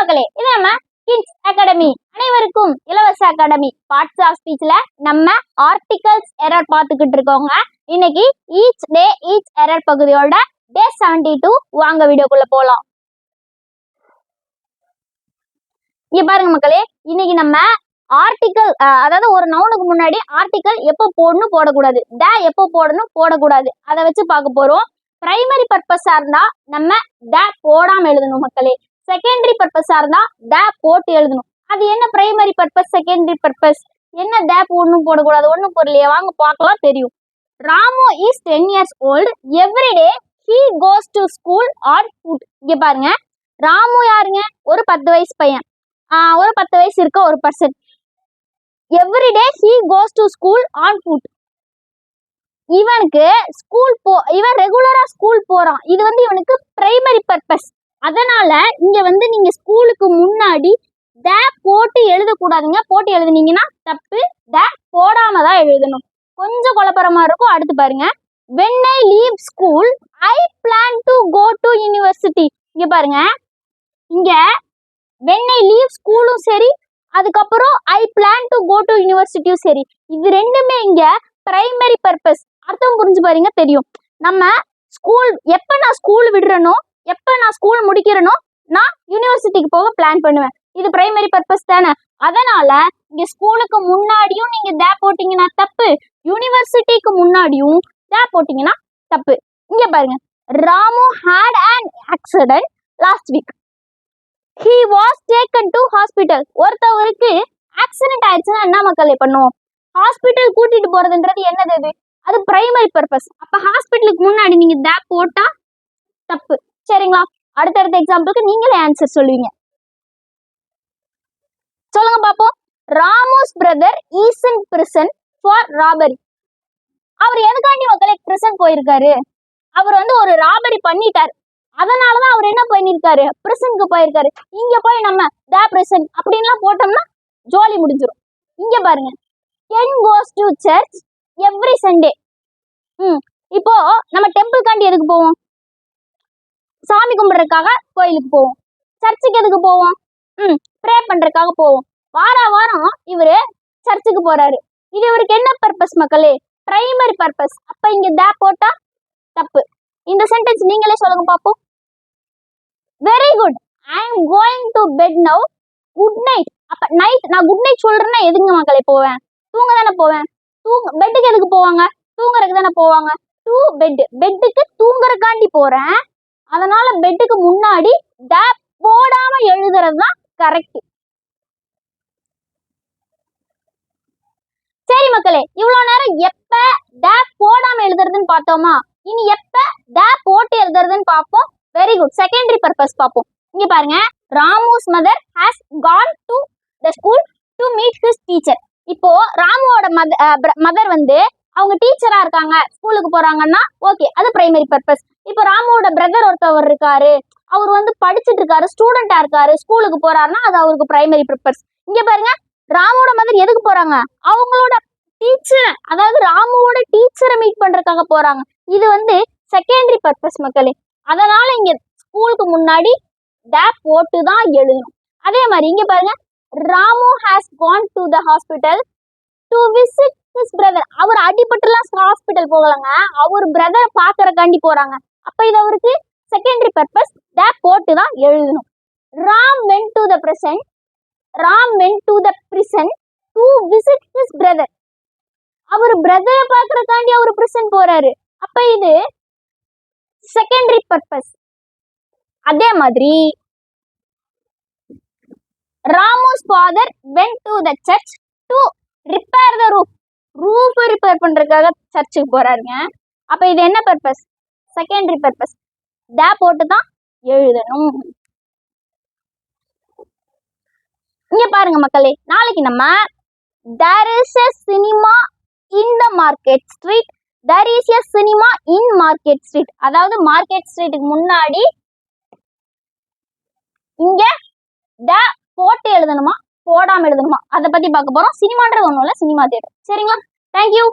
மக்களே, இது நம்ம கிட்ஸ் அகாடமி, அனைவருக்கும் இலவச அகாடமி பார்ட்ஸ் ஆஃப் ஸ்பீச்ல நம்ம ஆர்டிகல்ஸ் எரர் பார்த்துக்கிட்டு இருக்கோங்க. இன்னைக்கு ஈச் டே ஈச் எரர் பகுதியோட டே 72 வாங்க வீடியோக்குள்ள போலாம். இங்க பாருங்க மக்களே, இன்னைக்கு நம்ம ஆர்டிகல் அதாவது ஒரு நவுனுக்கு முன்னாடி ஆர்டிகல் எப்போ போடணும் போடக்கூடாது, த எப்போ போடணும் போடக்கூடாது, அதை வச்சு பார்க்க போறோம். பிரைமரி பர்பஸா இருந்தா நம்ம த போடாம எழுதணும் மக்களே. செகண்டரி பர்பஸா இருந்தா த போட்டு எழுதணும். அது என்ன பிரைமரி பர்பஸ், செகண்டரி பர்பஸ், என்ன த போடணும் போடக்கூடாது ஒன்னும் பொருளையே, வாங்க பார்க்கலாம் தெரியும். Ramu is 10 years old. Every day he goes to school on foot. இங்க பாருங்க, ராமு யாருங்க? ஒரு 10 வயசு பையன், ஒரு 10 வயசு இருக்க ஒரு person. Every day he goes to school on foot. இவனுக்கு இவன் ரெகுலரா ஸ்கூல் போறான். இது வந்து இவனுக்கு பிரைமரி பர்பஸ். அதனால இங்க வந்து நீங்க ஸ்கூலுக்கு முன்னாடி த போட்டு எழுதக்கூடாதுங்க. போட்டு எழுதுனீங்கன்னா தப்பு. த போடாம தான் எழுதணும். கொஞ்சம் குழப்பறமா இருக்கும். அடுத்து பாருங்க, when I leave school I plan to go to university. இங்க பாருங்க, இங்க when I leave ஸ்கூலும் சரி, அதுக்கப்புறம் I plan to go to universityயும் சரி, இது ரெண்டுமே இங்க பிரைமரி பர்பஸ். அர்த்தம் புரிஞ்சு பாருங்க தெரியும். நம்ம ஸ்கூல் எப்ப நான் ஸ்கூல் விடுறனோ, எப்ப நான் ஸ்கூல் முடிக்கிறனோ, நான் யூனிவர்சிட்டிக்கு போக பிளான் பண்ணுவேன். இது பிரைமரி பர்பஸ் தானே. அதனால இங்க ஸ்கூலுக்கு முன்னாடியும் நீங்க த போட்டீங்கன்னா தப்பு, யூனிவர்சிட்டிக்கு முன்னாடியும் த போட்டீங்கன்னா தப்பு. இங்க பாருங்க, Ramu had an accident last week. He was taken to hospital. ஒருத்தவருக்கு ஆக்சிடென்ட் ஆயிடுச்சுன்னா என்ன மக்களே பண்ணுவோம்? ஹாஸ்பிட்டல் கூட்டிட்டு போறதுன்றது என்னது? அது பிரைமரி பர்பஸ். அப்ப ஹாஸ்பிட்டலுக்கு முன்னாடி நீங்க த போட்டா தப்பு. சரிங்களா? அடுத்தடுத்த எக்ஸாம்பிளுக்கு நீங்களே ஆன்சர் சொல்லுவீங்க. சொல்லுங்க பாப்போம். Ramu's brother is in prison for robbery. அவர் எதுக்காண்டி மக்களே பிரிசன் போயிருக்காரு? அவர் வந்து ஒரு ராபரி பண்ணிட்டாரு. அதனாலதான் அவர் என்ன பண்ணிருக்காரு? பிரிசனுக்கு போயிருக்காரு. இங்க போய் நம்ம த பிரிசன் அப்படின்லாம் போட்டோம்னா ஜோலி முடிஞ்சிடும். இங்க பாருங்க, Ken goes to church every Sunday. இப்போ நம்ம டெம்பிள் காண்டி எதுக்கு போவோம்? சாமி கும்பிடுறதுக்காக கோயிலுக்கு போவோம். சர்ச்சுக்கு எதுக்கு போவோம்? ப்ரே பண்றதுக்காக போவோம். வாரம் இவரு சர்ச்சுக்கு போறாரு. இது இவருக்கு என்ன பர்பஸ் மக்களே? Primary purpose. அப்ப இங்க த போட்டா தப்பு. இந்த சென்டென்ஸ் நீங்களே சொல்லுங்க பாப்போம். Very good. I am going to bed now. Good night. அப்ப நைட் நான் குட் நைட் சொல்றேன்னா எதுங்க மக்களே போவேன்? தூங்க தானே போவேன். பெட்டுக்கு எதுக்கு போவாங்க? தூங்குறதுக்கு தானே போவாங்க. டு பெட், பெட்டுக்கு தூங்குறதுக்காண்டி போறேன். அதனால பெட்டுக்கு முன்னாடி த போடாம எழுதுறது தான் கரெக்ட். சரி மக்களே, இவ்வளவு நேரம் எப்ப த போடாம எழுதுறதுன்னு பார்த்தோமா? இனி எப்ப த போட்டு எழுதுறதுன்னு பார்ப்போம். Very good. செகண்டரி பர்பஸ் பார்ப்போம். இங்க பாருங்க, Ramu's mother has gone to the school to meet his teacher. இப்போ ராமுவோட மதர் வந்து அவங்க டீச்சரா இருக்காங்க, ஸ்கூலுக்கு போறாங்கன்னா ஓகே, அது பிரைமரி பர்பஸ். இப்போ ராமுவோட பிரதர் ஒருத்தவர் இருக்காரு, அவர் வந்து படிச்சுட்டு இருக்காரு, ஸ்டூடெண்டா இருக்காரு, ஸ்கூலுக்கு போறாருன்னா அது அவருக்கு பிரைமரி பர்பஸ். இங்க பாருங்க, ராமுவோட மதர் எதுக்கு போறாங்க? அவங்களோட டீச்சர், அதாவது ராமுவோட டீச்சரை மீட் பண்றதுக்காக போறாங்க. இது வந்து செகண்டரி பர்பஸ் மக்களே. அதனால இங்க ஸ்கூலுக்கு முன்னாடி த போட்டு தான் எழுதணும். அதே மாதிரி இங்க பாருங்க, Ramu has gone to the hospital to visit his brother. அவர் அடிபட்டுலாம் ஹாஸ்பிட்டல் போகலங்க, அவர் பிரதரை பாக்குறக்காண்டி போறாங்க. அப்ப இது அவருக்கு செகண்டரி பர்பஸ். த போட்டு தான் எழுதணும். Ram went to the prison. Ram went to the prison to visit his brother. அவர் பிரதரை பாக்குறக்காண்டி அவர் பிரிசன் போறாரு. அப்ப இது செகண்டரி பர்பஸ். அதே மாதிரி Ramu's father went to the church to repair the roof. Roof repair பண்றதுக்காக சர்ச்சுக்கு போறாருங்க. அப்ப இது என்ன பர்பஸ்? Secondary purpose. த போட்டு தான் எழுதணும். இங்க பாருங்க மக்களே, நாளைக்கு நம்ம there is a cinema in the market street. there is a cinema in market street. அதாவது மார்க்கெட் ஸ்ட்ரீட்டுக்கு முன்னாடி இங்க த போட்டு எழுதணுமா போடாம எழுதணுமா அதை பத்தி பார்க்க போறோம். சினிமான்றது ஒண்ணும் இல்ல, சினிமா தியேட்டர். சரிங்களா? தேங்க்யூ.